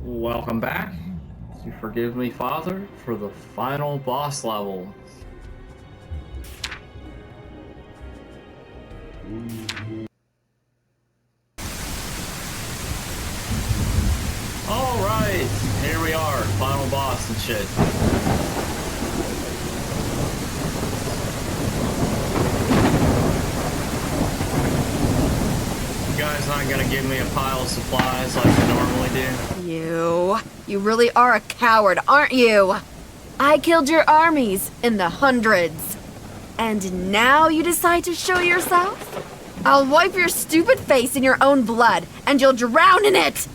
Welcome back. You forgive me, Father, for the final boss level. Alright, here we are, final boss and shit. You guys not gonna give me a pile of supplies like you normally do? You really are a coward, aren't you? I killed your armies in the hundreds. And now you decide to show yourself? I'll wipe your stupid face in your own blood, and you'll drown in it!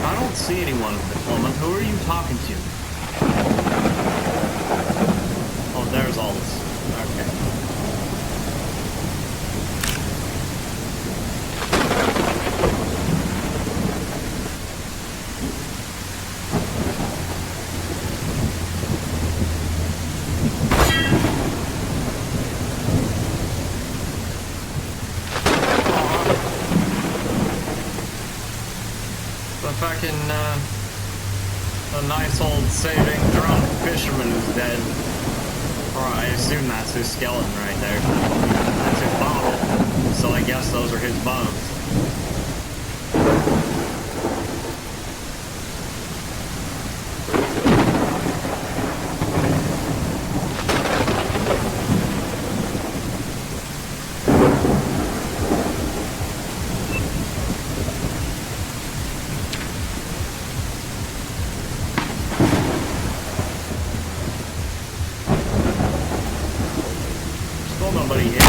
I don't see anyone, woman. Who are you talking to? Oh, there's all this. Okay. A nice old saving drunk fisherman is dead. Or I assume that's his skeleton right there. That's his bottle. So I guess those are his bones. Nobody here.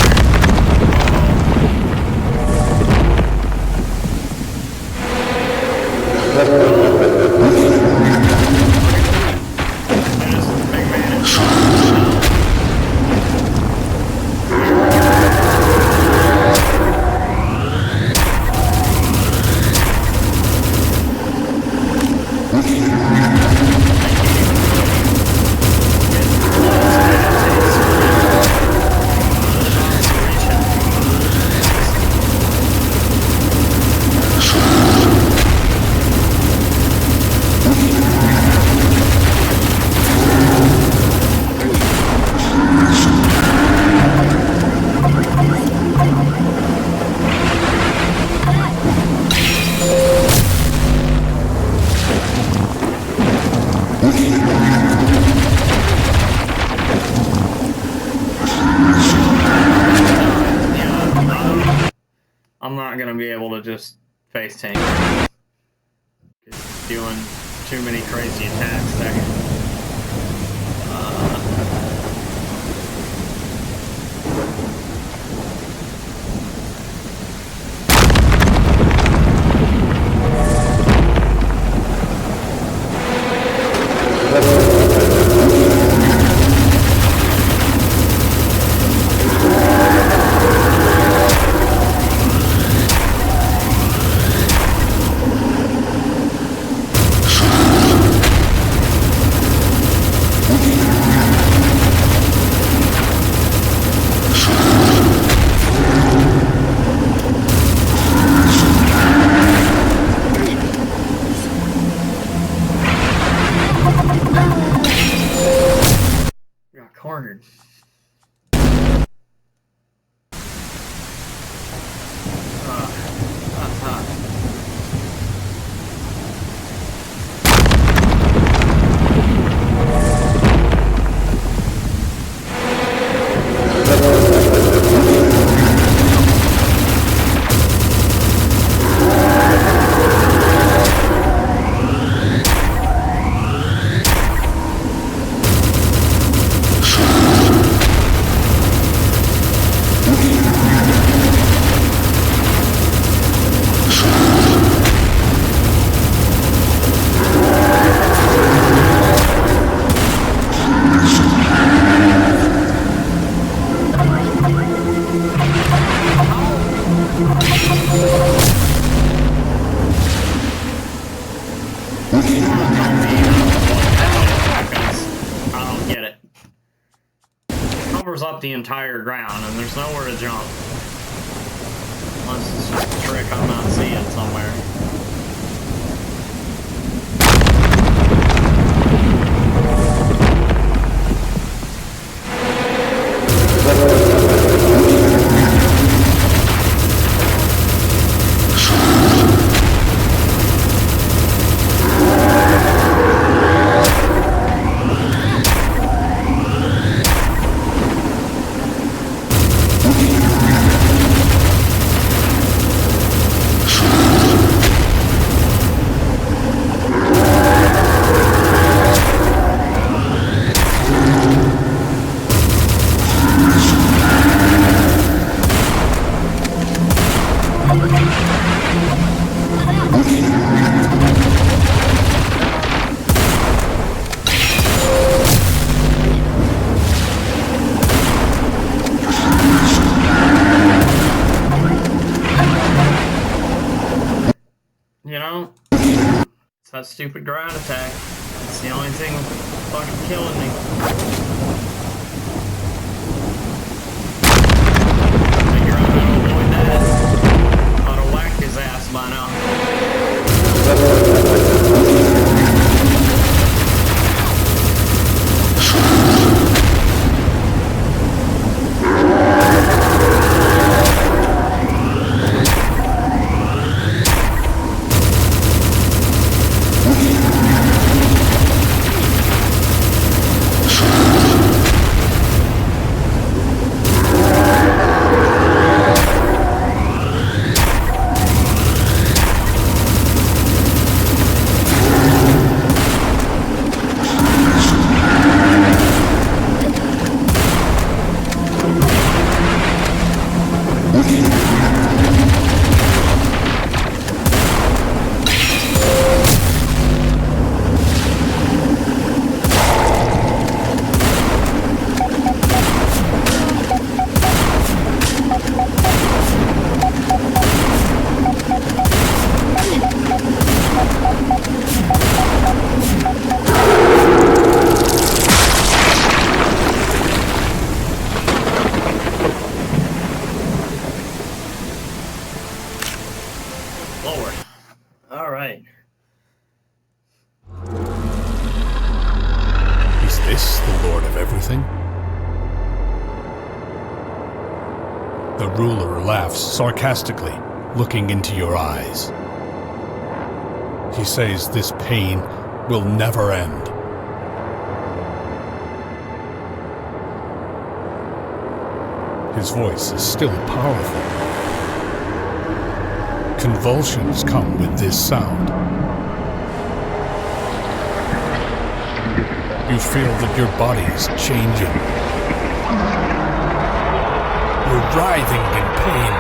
I'm not gonna be able to just face tank. It's doing too many crazy attacks there. Got cornered. I don't get it. Covers up the entire ground and there's nowhere to jump. Unless it's just a trick I'm not seeing somewhere. You know, it's that stupid ground attack. It's the only thing fucking killing me. Figure out how to avoid that. I'd have whacked his ass by now. Lord. All right. Is this the Lord of everything? The ruler laughs sarcastically, looking into your eyes. He says this pain will never end. His voice is still powerful. Convulsions come with this sound. You feel that your body is changing. You're writhing in pain.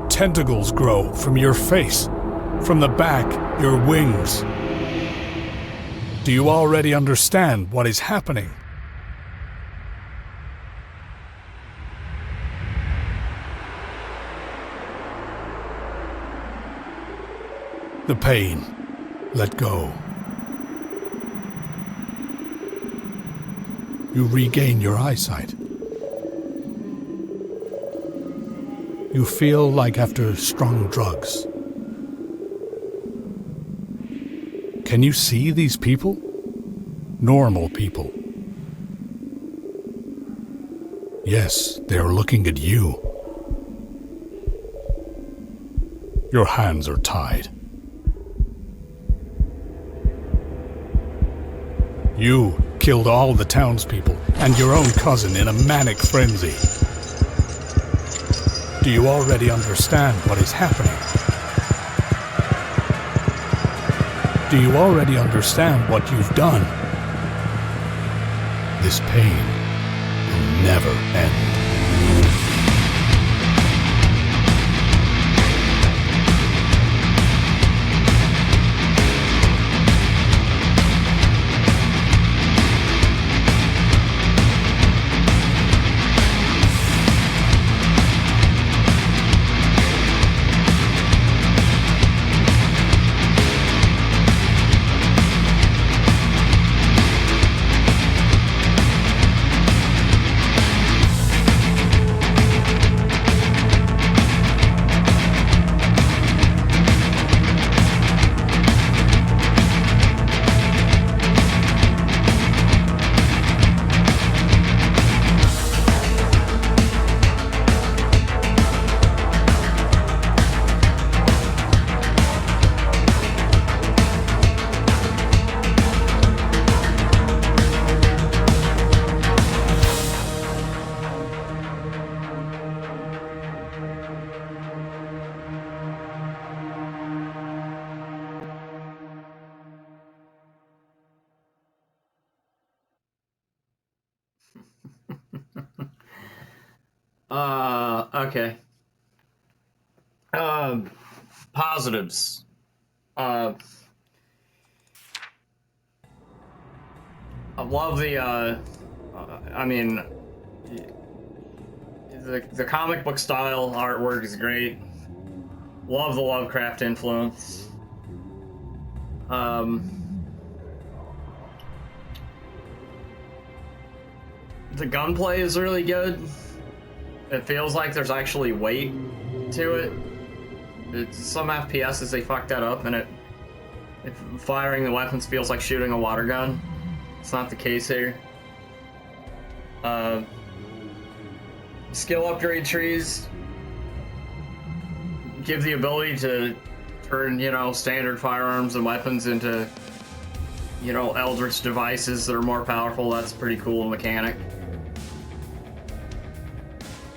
Tentacles grow from your face, from the back, your wings. Do you already understand what is happening? The pain. Let go. You regain your eyesight. You feel like after strong drugs. Can you see these people? Normal people. Yes, they are looking at you. Your hands are tied. You killed all the townspeople and your own cousin in a manic frenzy. Do you already understand what is happening? Do you already understand what you've done? This pain will never end. Okay. Positives. I love the, I mean, the comic book style artwork is great. Love the Lovecraft influence. The gunplay is really good. It feels like there's actually weight to it. Some FPSs they fucked that up, and firing the weapons feels like shooting a water gun. It's not the case here. Skill upgrade trees give the ability to turn, standard firearms and weapons into, eldritch devices that are more powerful. That's a pretty cool mechanic.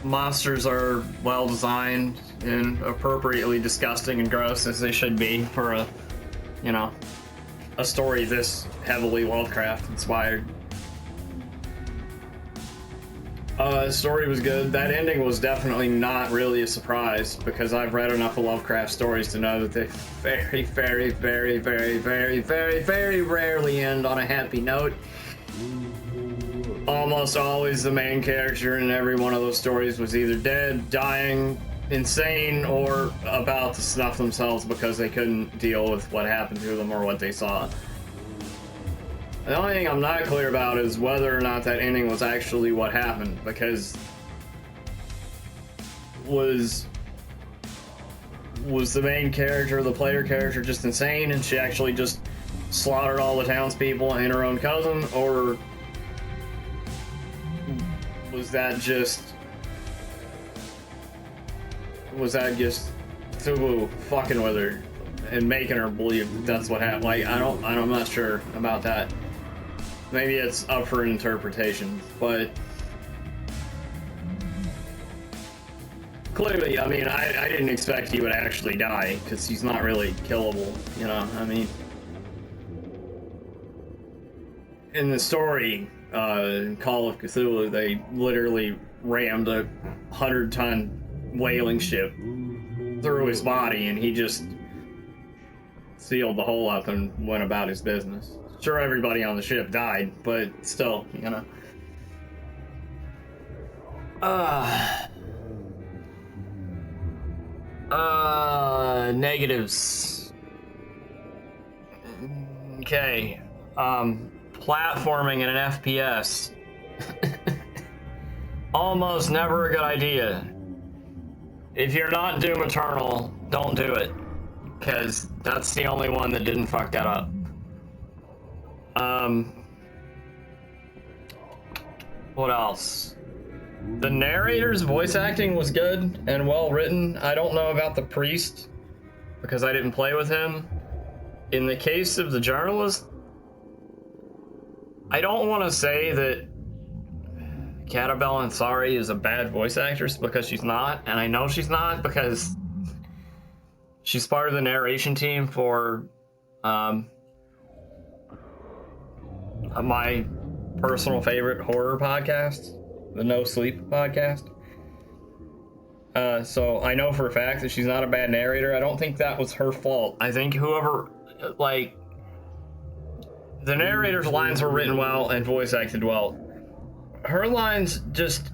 Monsters are well designed and appropriately disgusting and gross as they should be for a story this heavily Lovecraft inspired. The story was good. That ending was definitely not really a surprise because I've read enough of Lovecraft stories to know that they very, very, very, very, very, very, very rarely end on a happy note. Almost always the main character in every one of those stories was either dead, dying, insane, or about to snuff themselves because they couldn't deal with what happened to them or what they saw. The only thing I'm not clear about is whether or not that ending was actually what happened, because was the main character, the player character, just insane and she actually just slaughtered all the townspeople and her own cousin, or was that just Cthulhu fucking with her and making her believe that's what happened? Like, I'm not sure about that. Maybe it's up for interpretation, but clearly, I mean, I didn't expect he would actually die, because he's not really killable, I mean, in the story, Call of Cthulhu, they literally rammed a 100-ton whaling ship through his body, and he just sealed the hole up and went about his business. Sure, everybody on the ship died, but still, negatives. Okay. Platforming in an FPS. Almost never a good idea. If you're not Doom Eternal, don't do it, because that's the only one that didn't fuck that up. What else? The narrator's voice acting was good and well written. I don't know about the priest because I didn't play with him. In the case of the journalist, I don't want to say that Catabel Ansari is a bad voice actress, because she's not, and I know she's not because she's part of the narration team for my personal favorite horror podcast, the No Sleep podcast. So I know for a fact that she's not a bad narrator. I don't think that was her fault. I think whoever, the narrator's lines were written well and voice acted well. Her lines just,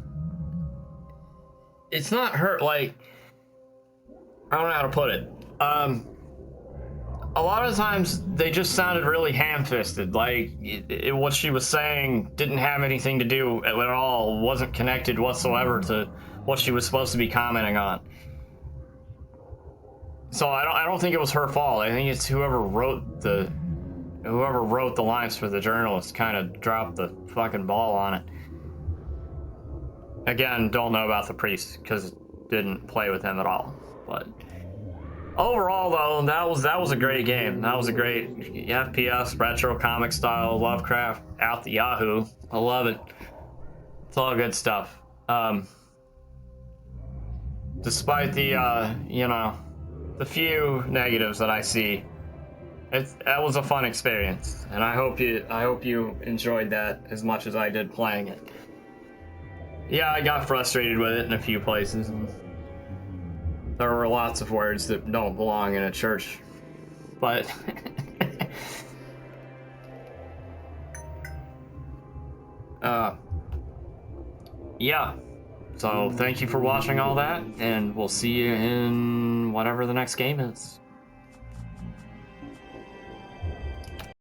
it's not her, I don't know how to put it. A lot of times they just sounded really ham-fisted. What she was saying didn't have anything to do at all, wasn't connected whatsoever to what she was supposed to be commenting on. So I don't think it was her fault. I think it's whoever wrote the lines for the journalist kind of dropped the fucking ball on it. Again, don't know about the priest because didn't play with him at all, but. Overall, though, that was a great game. That was a great FPS, retro comic style, Lovecraft, out the Yahoo. I love it. It's all good stuff. Despite the, the few negatives that I see, that was a fun experience, and I hope you enjoyed that as much as I did playing it. Yeah, I got frustrated with it in a few places. And there were lots of words that don't belong in a church. But yeah. So thank you for watching all that, and we'll see you in whatever the next game is.